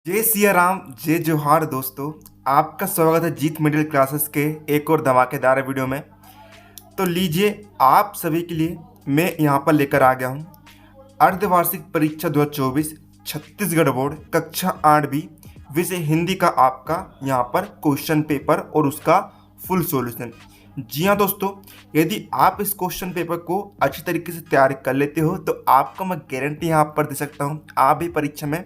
जय सिया राम, जय जोहार दोस्तों। आपका स्वागत है जीत मिडिल क्लासेस के एक और धमाकेदार वीडियो में। तो लीजिए, आप सभी के लिए मैं यहाँ पर लेकर आ गया हूँ अर्धवार्षिक परीक्षा 2024 छत्तीसगढ़ बोर्ड कक्षा 8वीं विषय हिंदी का आपका यहाँ पर क्वेश्चन पेपर और उसका फुल सॉल्यूशन। जी हाँ दोस्तों, यदि आप इस क्वेश्चन पेपर को अच्छी तरीके से तैयार कर लेते हो तो आपको मैं गारंटी यहाँ पर दे सकता हूँ, आप भी परीक्षा में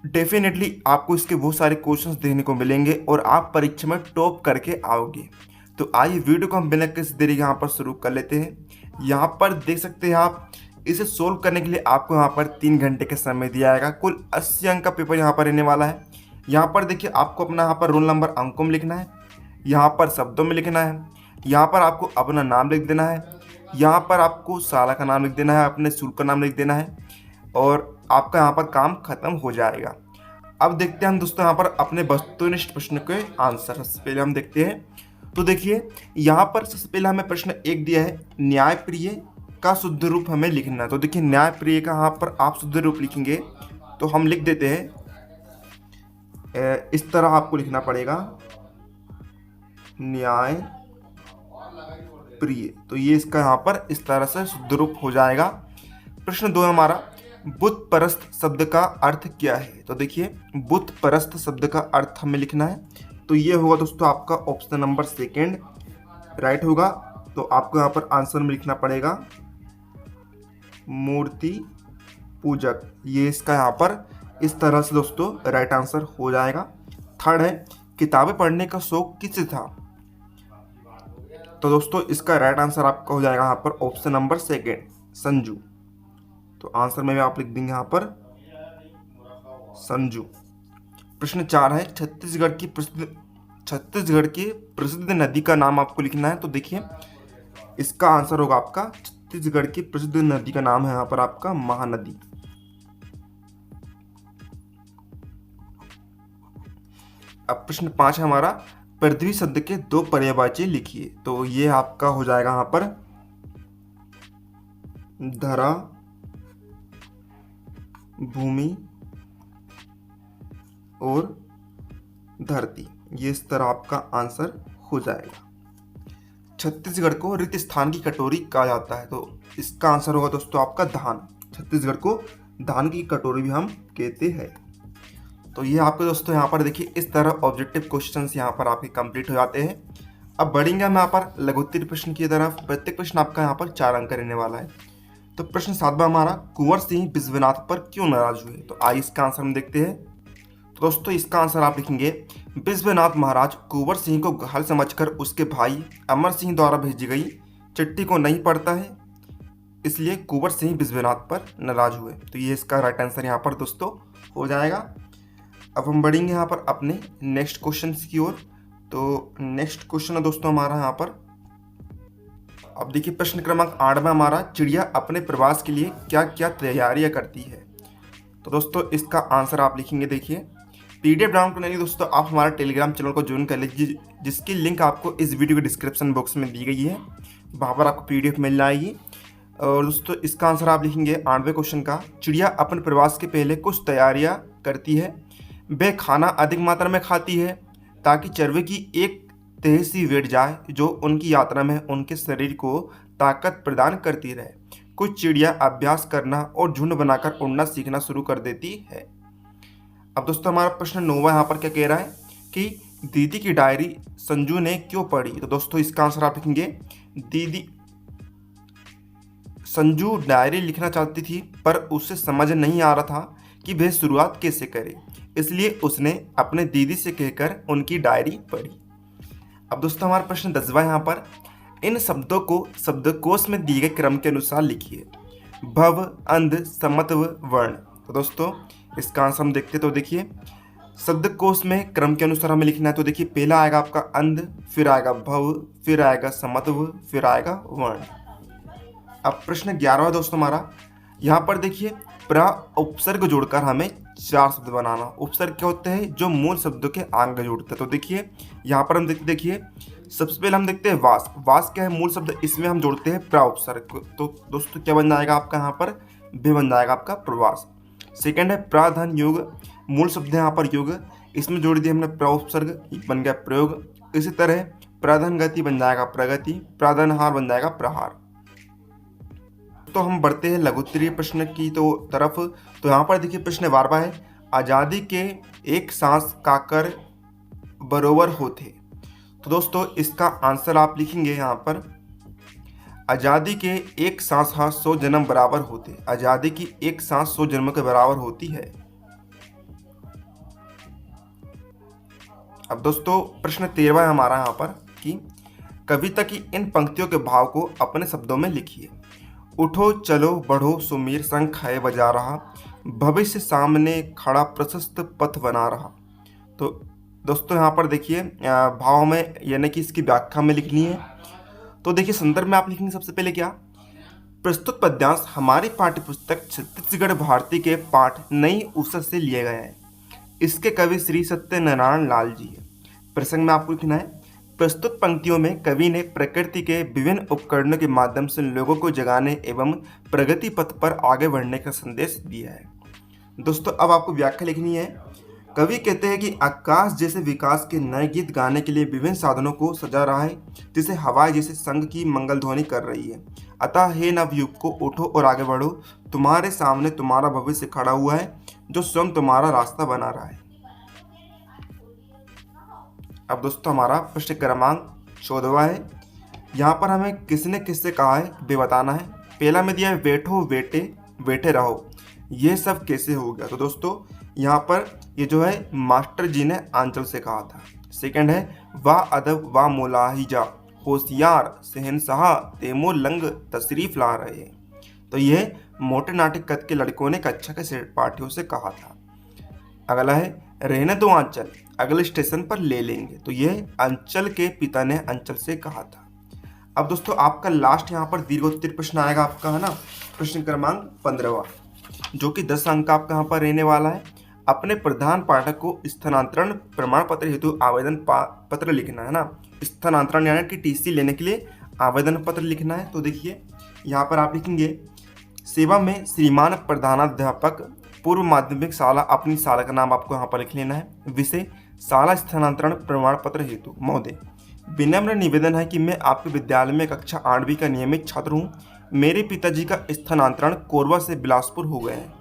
डेफिनेटली आपको इसके बहुत सारे क्वेश्चंस देखने को मिलेंगे और आप परीक्षा में टॉप करके आओगे। तो आइए वीडियो को हम बिना किसी देरी यहाँ पर शुरू कर लेते हैं। यहाँ पर देख सकते हैं आप, इसे सोल्व करने के लिए आपको यहाँ पर 3 घंटे का समय दिया जाएगा। कुल 80 अंक का पेपर यहाँ पर रहने वाला है। यहाँ पर देखिए, आपको अपना यहाँ पर रोल नंबर अंकों में लिखना है, यहाँ पर शब्दों में लिखना है, यहाँ पर आपको अपना नाम लिख देना है, यहाँ पर आपको शाला का नाम लिख देना है, अपने स्कूल का नाम लिख देना है और आपका यहाँ पर काम खत्म हो जाएगा। अब देखते हैं हम दोस्तों यहाँ पर अपने वस्तुनिष्ठ प्रश्न के आंसर। सबसे पहले हम देखते हैं, तो देखिए यहाँ पर सबसे पहले हमें प्रश्न 1 दिया है, न्यायप्रिय का शुद्ध रूप हमें लिखना है। तो देखिए न्यायप्रिय का यहाँ पर आप शुद्ध रूप लिखेंगे तो हम लिख देते हैं, इस तरह आपको लिखना पड़ेगा, न्याय प्रिय। तो ये इसका यहाँ पर इस तरह से शुद्ध रूप हो जाएगा। प्रश्न 2 हमारा, बुत परस्त शब्द का अर्थ क्या है। तो देखिए बुत परस्त शब्द का अर्थ हमें लिखना है, तो ये होगा दोस्तों आपका ऑप्शन नंबर 2 राइट होगा। तो आपको यहाँ पर आंसर में लिखना पड़ेगा मूर्ति पूजक। ये इसका यहाँ पर इस तरह से दोस्तों राइट आंसर हो जाएगा। थर्ड है, किताबें पढ़ने का शौक किसे था। तो दोस्तों इसका राइट आंसर आपका हो जाएगा यहाँ पर ऑप्शन नंबर 2 संजू। तो आंसर में भी आप लिख देंगे यहाँ पर संजू। प्रश्न 4 है, छत्तीसगढ़ की प्रसिद्ध नदी का नाम आपको लिखना है। तो देखिए इसका आंसर होगा आपका, छत्तीसगढ़ की प्रसिद्ध नदी का नाम है यहाँ पर आपका महानदी। अब प्रश्न 5 है हमारा, पृथ्वी शब्द के 2 पर्यायवाची लिखिए। तो ये आपका हो जाएगा यहाँ पर धरा, भूमि और धरती। ये इस तरह आपका आंसर हो जाएगा। छत्तीसगढ़ को रिक्त स्थान की कटोरी कहा जाता है। तो इसका आंसर होगा दोस्तों आपका धान। छत्तीसगढ़ को धान की कटोरी भी हम कहते हैं। तो ये आपके दोस्तों यहाँ पर देखिए इस तरह ऑब्जेक्टिव क्वेश्चंस यहाँ पर आपके कंप्लीट हो जाते हैं। अब बढ़ेंगे हम यहाँ पर लघुत्तरीय प्रश्न की तरफ। प्रत्येक प्रश्न आपका यहाँ पर 4 अंक रहने वाला है। तो प्रश्न 7वां हमारा, कुंवर सिंह बिस्वनाथ पर क्यों नाराज हुए। तो आइए इसका आंसर हम देखते हैं। तो दोस्तों इसका आंसर आप लिखेंगे, बिस्वनाथ महाराज कुंवर सिंह को घायल समझकर उसके भाई अमर सिंह द्वारा भेजी गई चिट्ठी को नहीं पढ़ता है, इसलिए कुंवर सिंह बिस्वनाथ पर नाराज हुए। तो ये इसका राइट आंसर यहाँ पर दोस्तों हो जाएगा। अब हम बढ़ेंगे यहाँ पर अपने नेक्स्ट क्वेश्चन की ओर। तो नेक्स्ट क्वेश्चन है दोस्तों हमारा यहाँ पर, अब देखिए प्रश्न क्रमांक 8 में हमारा, चिड़िया अपने प्रवास के लिए क्या क्या तैयारियां करती है। तो दोस्तों इसका आंसर आप लिखेंगे, देखिए पीडीएफ डाउनलोड करने के लिए दोस्तों आप हमारा टेलीग्राम चैनल को ज्वाइन कर लीजिए, जिसकी लिंक आपको इस वीडियो के डिस्क्रिप्शन बॉक्स में दी गई है। वहाँ पर आपको पीडीएफ मिल जाएगी। और दोस्तों इसका आंसर आप लिखेंगे 8वें क्वेश्चन का, चिड़िया अपने प्रवास के पहले कुछ तैयारियाँ करती है। वह खाना अधिक मात्रा में खाती है ताकि चरवे की एक तह सी बैठ जाए जो उनकी यात्रा में उनके शरीर को ताकत प्रदान करती रहे। कुछ चिड़िया अभ्यास करना और झुंड बनाकर उड़ना सीखना शुरू कर देती है। अब दोस्तों हमारा प्रश्न 9वां यहाँ पर क्या कह रहा है कि दीदी की डायरी संजू ने क्यों पढ़ी। तो दोस्तों इसका आंसर आप लिखेंगे, दीदी संजू डायरी लिखना चाहती थी पर उसे समझ नहीं आ रहा था कि वह शुरुआत कैसे करे, इसलिए उसने अपने दीदी से कहकर उनकी डायरी पढ़ी। अब दोस्तों हमारा प्रश्न 10वां यहाँ पर, इन शब्दों को शब्दकोश में दिए गए क्रम के अनुसार लिखिए। भव, अंध, समत्व, वर्ण। तो दोस्तों इसका आंसर हम देखते। तो देखिए शब्दकोश में क्रम के अनुसार हमें लिखना है। तो देखिए पहला आएगा आपका अंध, फिर आएगा भव, फिर आएगा समत्व, फिर आएगा वर्ण। अब प्रश्न 11वां दोस्तों हमारा, यहाँ पर देखिए प्रा उपसर्ग जोड़कर हमें 4 शब्द बनाना। उपसर्ग क्या होते हैं, जो मूल शब्दों के आंग जोड़ते हैं। तो देखिए यहाँ पर हम देखिए सबसे पहले हम देखते हैं वास। वास क्या है, मूल शब्द, इसमें हम जोड़ते हैं प्रा उपसर्ग। तो दोस्तों क्या बन जाएगा आपका यहाँ पर, वे बन जाएगा आपका प्रवास। सेकंड है प्राधन युग, मूल शब्द है यहाँ पर युग, इसमें जोड़ दिया हमने प्रउपसर्ग, बन गया प्रयोग। इसी तरह प्राधान गति बन जाएगा प्रगति, प्राधानहार बन जाएगा प्रहार। तो हम बढ़ते हैं लघुत्तरीय प्रश्न की तरफ। तो यहाँ पर देखिए प्रश्न 12वां है, आज़ादी के एक सांस का कर बरोबर होते। तो दोस्तों इसका आंसर आप लिखेंगे यहाँ पर, आज़ादी के एक सांस 100 जन्म बराबर होते। आज़ादी की एक सांस 100 जन्म के बराबर होती है। अब दोस्तों प्रश्न 13वां है हमारा यहाँ पर कि कविता की इन पंक्तियों के भाव को अपने शब्दों में लिखिए। उठो चलो बढ़ो सुमीर शंख है बजा रहा, भविष्य सामने खड़ा प्रशस्त पथ बना रहा। तो दोस्तों यहाँ पर देखिए भाव में यानी कि इसकी व्याख्या में लिखनी है। तो देखिए संदर्भ में आप लिखेंगे सबसे पहले क्या, प्रस्तुत पद्यांश हमारी पाठ्यपुस्तक छत्तीसगढ़ भारती के पाठ नई उसद से लिए गए हैं। इसके कवि श्री सत्यनारायण लाल जी है। प्रसंग में आपको लिखना है, प्रस्तुत पंक्तियों में कवि ने प्रकृति के विभिन्न उपकरणों के माध्यम से लोगों को जगाने एवं प्रगति पथ पर आगे बढ़ने का संदेश दिया है। दोस्तों अब आपको व्याख्या लिखनी है। कवि कहते हैं कि आकाश जैसे विकास के नए गीत गाने के लिए विभिन्न साधनों को सजा रहा है, जिसे हवाएं जैसे संघ की मंगल ध्वनि कर रही है। अतः हे नवयुग को उठो और आगे बढ़ो, तुम्हारे सामने तुम्हारा भविष्य खड़ा हुआ है, जो स्वयं तुम्हारा रास्ता बना रहा है। अब दोस्तों हमारा प्रश्न क्रमांक 14वां है। यहाँ पर हमें किसने किससे कहा है वे बताना है। पहला में दिया है बैठो बेटे बैठे रहो, ये सब कैसे हो गया। तो दोस्तों यहाँ पर ये जो है मास्टर जी ने आंचल से कहा था। सेकंड है वाह अदब वाह मुलाहिजा, होशियार शहनशाह तेमो लंग तशरीफ ला रहे हैं। तो ये मोटे नाटक कद के लड़कों ने कक्षा के पाठियों से कहा था। अगला है रहने दो आंचल, अगले स्टेशन पर ले लेंगे। तो ये अंचल के पिता ने अंचल से कहा था। अब दोस्तों आपका लास्ट यहाँ पर दीर्घोत्तरीय प्रश्न आएगा आपका, है ना, प्रश्न क्रमांक 15वां, जो कि 10 अंक का आपका यहाँ पर रहने वाला है। अपने प्रधान पाठक को स्थानांतरण प्रमाण पत्र हेतु आवेदन पत्र लिखना है ना, स्थानांतरण यानी कि टीसी लेने के लिए आवेदन पत्र लिखना है। तो देखिए यहाँ पर आप लिखेंगे, सेवा में श्रीमान प्रधानाध्यापक पूर्व माध्यमिक शाला, अपनी शाला का नाम आपको यहाँ पर लिख लेना है। विषय शाला स्थानांतरण प्रमाण पत्र हेतु महोदय, विनम्र निवेदन है कि मैं आपके विद्यालय में कक्षा 8वीं का नियमित छात्र हूँ। मेरे पिताजी का स्थानांतरण कोरबा से बिलासपुर हो गए हैं,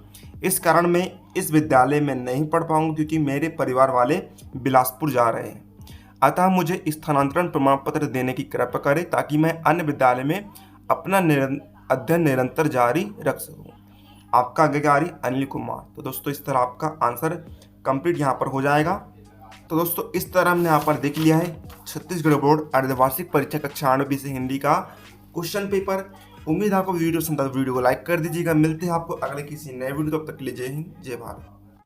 इस कारण मैं इस विद्यालय में नहीं पढ़ पाऊंगा क्योंकि मेरे परिवार वाले बिलासपुर जा रहे हैं। अतः मुझे स्थानांतरण प्रमाण पत्र देने की कृपा करें ताकि मैं अन्य विद्यालय में अपना अध्ययन निरंतर जारी रख सकूं। आपका आज्ञाकारी अनिल कुमार। तो दोस्तों इस तरह आपका आंसर कंप्लीट यहाँ पर हो जाएगा। तो दोस्तों इस तरह हमने यहाँ पर देख लिया है छत्तीसगढ़ बोर्ड अर्धवार्षिक परीक्षा कक्षा 8वीं से हिंदी का क्वेश्चन पेपर। उम्मीद आपको वीडियो पसंद आए, वीडियो को लाइक कर दीजिएगा। मिलते हैं आपको अगले किसी नए वीडियो, तब तक के लिए जय हिंद जय भारत।